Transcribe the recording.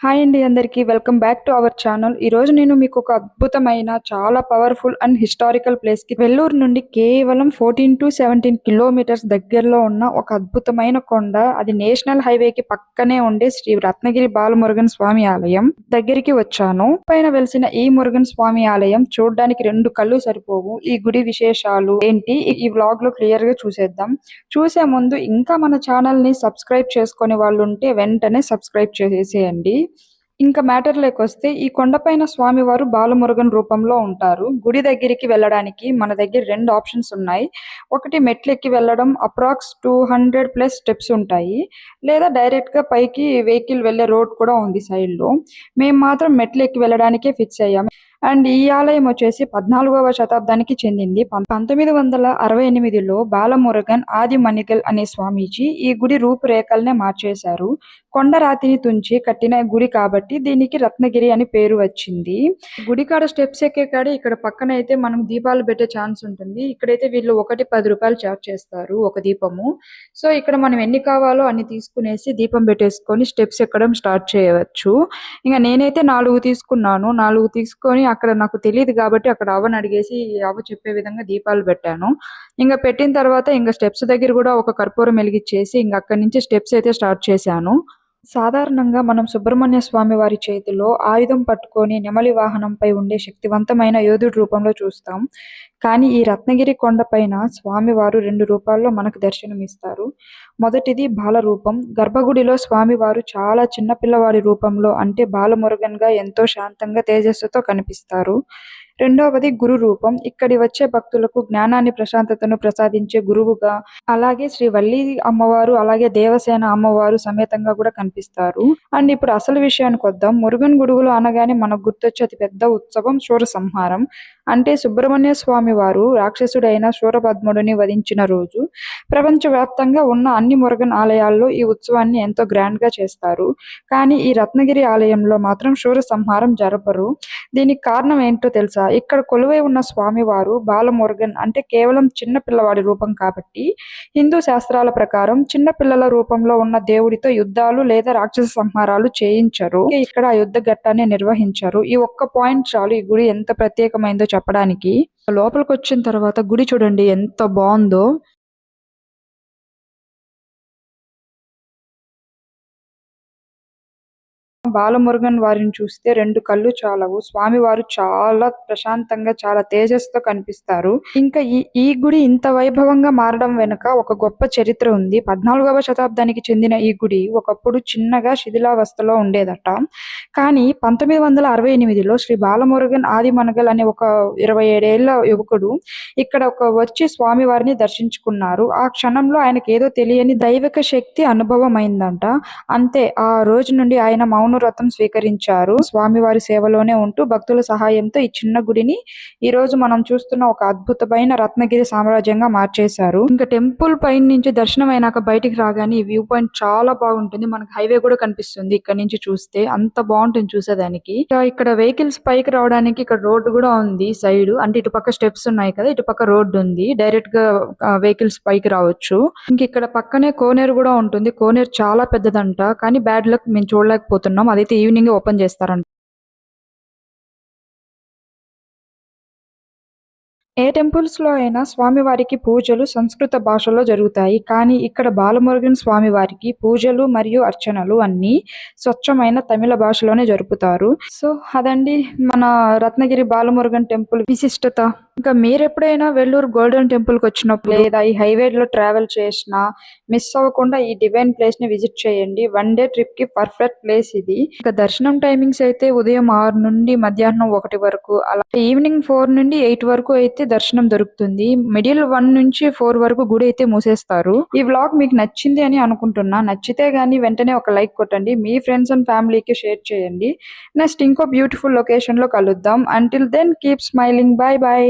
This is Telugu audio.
హాయ్ అండి అందరికీ welcome back to our channel. ఈరోజు నేను మీకు ఒక అద్భుతమైన చాలా పవర్ఫుల్ అండ్ హిస్టారికల్ ప్లేస్కి వెల్లూరు నుండి కేవలం 14 to 17 కిలోమీటర్స్ దగ్గరలో ఉన్న ఒక అద్భుతమైన కొండ, అది నేషనల్ హైవేకి పక్కనే ఉండే శ్రీ రత్నగిరి బాలమురుగన్ స్వామి ఆలయం దగ్గరికి వచ్చాను. పైన వెలిసిన ఈ మురుగన్ స్వామి ఆలయం చూడడానికి 2 కళ్ళు సరిపోవు. ఈ గుడి విశేషాలు ఏంటి ఈ వ్లాగ్ లో క్లియర్ గా చూసేద్దాం. చూసే ముందు ఇంకా మన ఛానల్ ని సబ్స్క్రైబ్ చేసుకునే వాళ్ళు ఉంటే వెంటనే సబ్స్క్రైబ్ చేసేయండి. ఇంకా మ్యాటర్లోకి వస్తే, ఈ కొండపైన స్వామివారు బాలమురుగన్ రూపంలో ఉంటారు. గుడి దగ్గరికి వెళ్ళడానికి మన దగ్గర 2 ఆప్షన్స్ ఉన్నాయి. ఒకటి మెట్లెక్కి వెళ్ళడం, అప్రాక్స్ 200+ స్టెప్స్ ఉంటాయి. లేదా డైరెక్ట్ గా పైకి వెహికల్ వెళ్లే రోడ్ కూడా ఉంది సైడ్ లో. మేము మాత్రం మెట్లెక్కి వెళ్ళడానికే ఫిక్స్ అయ్యాము. అండ్ ఈ ఆలయం వచ్చేసి 14వ శతాబ్దానికి చెందింది. 1968లో బాలమురుగన్ ఆది మణిగల్ అనే స్వామీజీ ఈ గుడి రూపురేఖల్నే మార్చేశారు. కొండరాతిని తుంచి కట్టిన గుడి కాబట్టి దీనికి రత్నగిరి అని పేరు వచ్చింది. గుడి కాడ స్టెప్స్ ఎక్కే కాడ ఇక్కడ పక్కన అయితే మనం దీపాలు పెట్టే ఛాన్స్ ఉంటుంది. ఇక్కడైతే వీళ్ళు ఒకటి 10 రూపాయలు చార్జ్ చేస్తారు ఒక దీపము. సో ఇక్కడ మనం ఎన్ని కావాలో అన్ని తీసుకునేసి దీపం పెట్టేసుకొని స్టెప్స్ ఎక్కడం స్టార్ట్ చేయవచ్చు. ఇంకా నేనైతే 4 తీసుకున్నాను. 4 తీసుకొని అక్కడ నాకు తెలియదు కాబట్టి అక్కడ అవ్వని అడిగేసి అవ్వ చెప్పే విధంగా దీపాలు పెట్టాను. ఇంకా పెట్టిన తర్వాత ఇంకా స్టెప్స్ దగ్గర కూడా ఒక కర్పూరం వెలిగించేసి ఇంకా అక్కడి నుంచి స్టెప్స్ అయితే స్టార్ట్ చేశాను. సాధారణంగా మనం సుబ్రహ్మణ్య స్వామి వారి చేతిలో ఆయుధం పట్టుకొని నెమలి వాహనంపై ఉండే శక్తివంతమైన యోధుడి రూపంలో చూస్తాం. కానీ ఈ రత్నగిరి కొండపైన స్వామివారు 2 రూపాల్లో మనకు దర్శనమిస్తారు. మొదటిది బాల రూపం. గర్భగుడిలో స్వామివారు చాలా చిన్న పిల్లవాడి రూపంలో, అంటే బాలమురుగన్ గా ఎంతో శాంతంగా తేజస్సుతో కనిపిస్తారు. రెండవది గురు రూపం. ఇక్కడి వచ్చే భక్తులకు జ్ఞానాన్ని, ప్రశాంతతను ప్రసాదించే గురువుగా, అలాగే శ్రీ వల్లి అమ్మవారు, అలాగే దేవసేన అమ్మవారు సమేతంగా కూడా కనిపిస్తారు. అండ్ ఇప్పుడు అసలు విషయానికి వద్దాం. మురుగన్ గుడుగులు అనగానే మనకు గుర్తొచ్చే అతి పెద్ద ఉత్సవం శూర సంహారం. అంటే సుబ్రహ్మణ్య స్వామి వారు రాక్షసుడైన శూరపద్ముడిని వధించిన రోజు. ప్రపంచవ్యాప్తంగా ఉన్న అన్ని మురుగన్ ఆలయాల్లో ఈ ఉత్సవాన్ని ఎంతో గ్రాండ్ గా చేస్తారు. కానీ ఈ రత్నగిరి ఆలయంలో మాత్రం శూర సంహారం జరపరు. దీనికి కారణం ఏంటో తెలుసా? ఇక్కడ కొలువై ఉన్న స్వామివారు బాలమురుగన్, అంటే కేవలం చిన్న పిల్లవాడి రూపం కాబట్టి హిందూ శాస్త్రాల ప్రకారం చిన్న పిల్లల రూపంలో ఉన్న దేవుడితో యుద్ధాలు లేదా రాక్షస సంహారాలు చేయించరు. ఇక్కడ ఆ యుద్ధ ఘట్టాన్ని నిర్వహించరు. ఈ ఒక్క పాయింట్ చాలు ఈ గుడి ఎంత ప్రత్యేకమైందో చెప్పడానికి. లోపలికి వచ్చిన తర్వాత గుడి చూడండి ఎంత బాగుందో. బాలమురుగన్ వారిని చూస్తే 2 కళ్ళు చాలవు. స్వామివారు చాలా ప్రశాంతంగా, చాలా తేజస్సుతో కనిపిస్తారు. ఇంకా ఈ గుడి ఇంత వైభవంగా మారడం వెనుక ఒక గొప్ప చరిత్ర ఉంది. 14వ శతాబ్దానికి చెందిన ఈ గుడి ఒకప్పుడు చిన్నగా శిథిలావస్థలో ఉండేదట. కానీ 1968లో శ్రీ బాలమురుగన్ ఆది మణిగల్ అనే ఒక 27 ఏళ్ల యువకుడు ఇక్కడ వచ్చి స్వామివారిని దర్శించుకున్నారు. ఆ క్షణంలో ఆయనకి ఏదో తెలియని దైవిక శక్తి అనుభవం అయిందంట. అంతే, ఆ రోజు నుండి ఆయన మౌన వ్రతం స్వీకరించారు. స్వామివారి సేవలోనే ఉంటూ భక్తుల సహాయంతో ఈ చిన్న గుడిని ఈ రోజు మనం చూస్తున్న ఒక అద్భుతమైన రత్నగిరి సామ్రాజ్యంగా మార్చేశారు. ఇంకా టెంపుల్ పైన నుంచి దర్శనం అయినాక బయటికి రాగానే ఈ వ్యూ పాయింట్ చాలా బాగుంటుంది. మనకు హైవే కూడా కనిపిస్తుంది ఇక్కడ నుంచి చూస్తే. అంత బాగుంటుంది చూసేదానికి. ఇక్కడ వెహికల్స్ పైకి రావడానికి ఇక్కడ రోడ్డు కూడా ఉంది సైడ్. అంటే ఇటు పక్క స్టెప్స్ ఉన్నాయి కదా, ఇటు పక్క రోడ్డు ఉంది. డైరెక్ట్ గా వెహికల్స్ పైకి రావచ్చు. ఇంక ఇక్కడ పక్కనే కోనేరు కూడా ఉంటుంది. కోనేరు చాలా పెద్దదంట. కానీ బ్యాడ్ లక్ మేము చూడలేకపోతున్నాం. అదైతే ఈవినింగ్ ఓపెన్ చేస్తారంట. ఏ టెంపుల్స్ లో అయినా స్వామివారికి పూజలు సంస్కృత భాషలో జరుగుతాయి. కానీ ఇక్కడ బాలమురుగన్ స్వామివారికి పూజలు మరియు అర్చనలు అన్ని స్వచ్ఛమైన తమిళ భాషలోనే జరుపుతారు. సో అదండి మన రత్నగిరి బాలమురుగన్ టెంపుల్ విశిష్టత. ఇంకా మీరు ఎప్పుడైనా వెల్లూరు గోల్డెన్ టెంపుల్ కి వచ్చినప్పుడు లేదా ఈ హైవేలో ట్రావెల్ చేసినా మిస్ అవ్వకుండా ఈ డివైన్ ప్లేస్ ని విజిట్ చేయండి. 1 డే ట్రిప్ కి పర్ఫెక్ట్ ప్లేస్ ఇది. ఇంకా దర్శనం టైమింగ్స్ అయితే ఉదయం 6 నుండి మధ్యాహ్నం 1 వరకు, అలా ఈవినింగ్ 4 నుండి 8 వరకు అయితే దర్శనం దొరుకుతుంది. మిడిల్ 1 నుంచి 4 వరకు గుడి అయితే మూసేస్తారు. ఈ వ్లాగ్ మీకు నచ్చింది అని అనుకుంటున్నా. నచ్చితే గానీ వెంటనే ఒక లైక్ కొట్టండి. మీ ఫ్రెండ్స్ అండ్ ఫ్యామిలీకి షేర్ చేయండి. నెక్స్ట్ ఇంకో బ్యూటిఫుల్ లొకేషన్ లో కలుద్దాం. Until then keep smiling. Bye by.